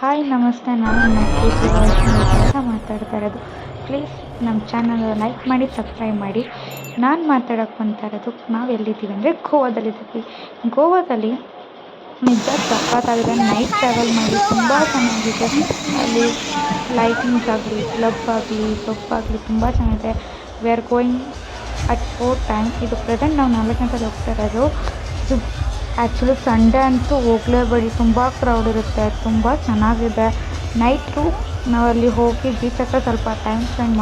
Hi ನಮಸ್ತೆ, ನಾನು ನಿಮ್ಮ ಪ್ರೀತಿ ವಾಯ್ಸ್ ಮಾತಾಡ್ತಾ ಇರೋದು. ಪ್ಲೀಸ್ ನಮ್ಮ ಚಾನಲ್ ಲೈಕ್ ಮಾಡಿ, ಸಬ್ಸ್ಕ್ರೈಬ್ ಮಾಡಿ. ನಾನು ಮಾತಾಡೋಕ್ಕೆ ಬಂತಾ ಇರೋದು, ನಾವು ಎಲ್ಲಿದ್ದೀವಿ ಅಂದರೆ ಗೋವಾದಲ್ಲಿದ್ದೀವಿ. ಗೋವಾದಲ್ಲಿ ನಿಜ ಸಖತ್ತಾಗಿದೆ. ನೈಟ್ ಟ್ರಾವೆಲ್ ಮಾಡಿ ತುಂಬ ಚೆನ್ನಾಗಿದೆ. ಅಲ್ಲಿ ಲೈಟಿಂಗ್ಸ್ ಆಗಲಿ, ಕ್ಲಬ್ ಆಗಲಿ, ಪಬ್ ಆಗಲಿ ತುಂಬ ಚೆನ್ನಾಗಿದೆ. We are going at 4 time. ಇದು ಪ್ರೆಸೆಂಟ್ ನಾವು 4 ಗಂಟೆಗೆ ಹೋಗ್ತಾ ಇರೋದು. ಇದು ಆ್ಯಕ್ಚುಲಿ ಸಂಡೇ ಅಂತೂ ಹೋಗಲೇಬೇಡಿ, ತುಂಬ ಕ್ರೌಡ್ ಇರುತ್ತೆ. ತುಂಬ ಚೆನ್ನಾಗಿದೆ. ನೈಟು ನಾವಲ್ಲಿ ಹೋಗಿ ಬೀಚ್ ಹತ್ರ ಸ್ವಲ್ಪ ಟೈಮ್ ಸ್ಪೆಂಡ್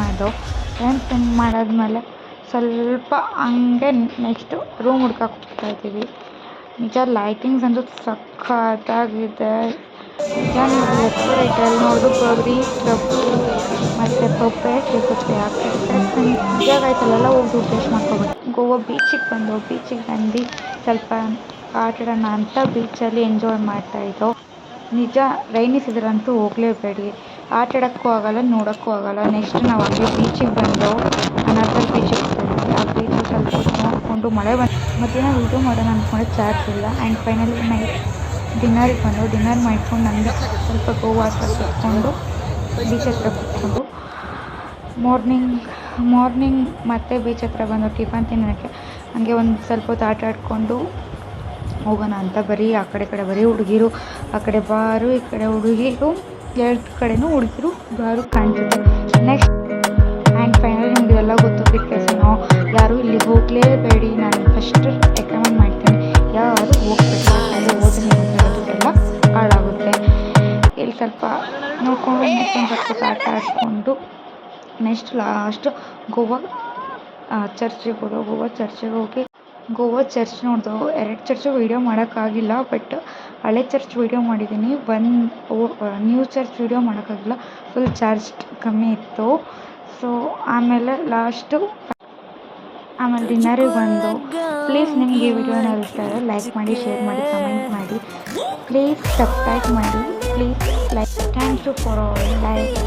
ಮಾಡಾದ್ಮೇಲೆ ಸ್ವಲ್ಪ ಹಂಗೆ ನೆಕ್ಸ್ಟು ರೂಮ್ ಹುಡ್ಕಕ್ಕೆ ಹೋಗ್ತಾಯಿದ್ದೀವಿ. ನಿಜ ಲೈಟಿಂಗ್ಸ್ ಅಂತೂ ಸಖತ್ತಾಗಿದೆ. ನಿಜ ನೀವು ಲೆಫ್ಟ್ ರೈಟಲ್ಲಿ ನೋಡಿದ್ರು ಬರೀ ಕ್ಲಬ್ಬು ಮತ್ತು ಪಬ್ಬೇ ಸಿಗುತ್ತೆ. ಆ ಕಡೆ ನಿಜ ಆಯ್ತಲ್ಲೆಲ್ಲ ಹೋಗಿ ದುಡ್ಡು ವೇಸ್ಟ್ ಮಾಡ್ಕೋಬೇಡಿ. ಗೋವಾ ಬೀಚಿಗೆ ಬಂದು ಸ್ವಲ್ಪ ಆಟಾಡೋಣ ಅಂತ ಬೀಚಲ್ಲಿ ಎಂಜಾಯ್ ಮಾಡ್ತಾಯಿದ್ದೋ. ನಿಜ ರೈನಿ ಸೀಸನ್ ಅಂತೂ ಹೋಗಲೇಬೇಡಿ. ಆಟಾಡೋಕ್ಕೂ ಆಗೋಲ್ಲ, ನೋಡೋಕ್ಕೂ ಆಗೋಲ್ಲ. ನೆಕ್ಸ್ಟ್ ನಾವು ಹಂಗೆ ಬೀಚಿಗೆ ಬಂದು ಅನದರ್ ಬೀಚಿಗೆ ಹೋಗ್ತಾಯಿದ್ವಿ. ಆ ಬೀಚು ಸ್ವಲ್ಪ ಹೊತ್ತು ನೋಡಿಕೊಂಡು ಮಳೆ ಮಧ್ಯಾಹ್ನ ವೀಡಿಯೋ ಮಾಡೋಣ ಅಂದ್ಕೊಂಡೆ, ಚಾರ್ಜ್ ಇಲ್ಲ. ಆ್ಯಂಡ್ ಫೈನಲಿ ನೈಟ್ ಡಿನ್ನರಿಗೆ ಬಂದು ಡಿನ್ನರ್ ಮಾಡ್ಕೊಂಡು ನನಗೆ ಸ್ವಲ್ಪ ಗೋವಾ ಹತ್ರ ಕೂತ್ಕೊಂಡು ಬೀಚ್ ಹತ್ರ ಕೂತ್ಕೊಂಡು ಮಾರ್ನಿಂಗ್ ಮತ್ತೆ ಬೀಚ್ ಹತ್ರ ಬಂದು ಟಿಫನ್ ತಿನ್ನೋಕ್ಕೆ ಹಂಗೆ ಒಂದು ಸ್ವಲ್ಪ ಹೊತ್ತು ಆಟ ಆಡಿಕೊಂಡು ಹೋಗೋಣ ಅಂತ. ಬರೀ ಆ ಕಡೆ ಬರೀ ಹುಡುಗಿರು, ಆ ಕಡೆ ಬಾರು, ಈ ಕಡೆ ಹುಡುಗಿರು, ಎರಡು ಕಡೆನೂ ಹುಡುಗಿರು ಬಾರು ಕಾಣ್ತಿದೆ. ನೆಕ್ಸ್ಟ್ ಆ್ಯಂಡ್ ಫೈನಲಿ ನಿಮ್ಗೆ ಇದೆಲ್ಲ ಗೊತ್ತು. ಬಿಟ್ಟೇಸನೋ ಯಾರು ಇಲ್ಲಿ ಹೋಗಲೇಬೇಡಿ. ನಾನು ಫಸ್ಟ್ ರೆಕಮೆಂಡ್ ಮಾಡ್ತೀನಿ, ಯಾರು ಹೋಗ್ಬೇಡಿ. ಯಾಕಂದರೆ ಹೋದ್ರೆ ನಿಮಗೆ ದುಡ್ಡೆಲ್ಲ ಹಾಳಾಗುತ್ತೆ. ಇಲ್ಲಿ ಸ್ವಲ್ಪ ನೋಡ್ಕೊಂಡು ಸ್ವಲ್ಪ ಆಟ ಆಡಿಕೊಂಡು ನೆಕ್ಸ್ಟ್ ಲಾಸ್ಟ್ ಗೋವಾ ಚರ್ಚಿಗೆ ಹೋಗಿ ಗೋವಾ ಚರ್ಚ್ ನೋಡ್ದು. 2 ಚರ್ಚು ವೀಡಿಯೋ ಮಾಡೋಕ್ಕಾಗಿಲ್ಲ, ಬಟ್ ಹಳೆ ಚರ್ಚ್ ವೀಡಿಯೋ ಮಾಡಿದ್ದೀನಿ. ನ್ಯೂ ಚರ್ಚ್ ವೀಡಿಯೋ ಮಾಡೋಕ್ಕಾಗಿಲ್ಲ, ಫುಲ್ ಚಾರ್ಜ್ ಕಮ್ಮಿ ಇತ್ತು. ಸೊ ಆಮೇಲೆ ಡಿನ್ನರಿಗೆ ಬಂದು ಪ್ಲೀಸ್ ನಿಮಗೆ ಈ ವಿಡಿಯೋನ ಇಷ್ಟ ಆದರೆ ಲೈಕ್ ಮಾಡಿ, ಶೇರ್ ಮಾಡಿ, ಕಮೆಂಟ್ ಮಾಡಿ, ಪ್ಲೀಸ್ ಸಬ್ಸ್ಕ್ರೈಬ್ ಮಾಡಿ, please like. Thank you for all like.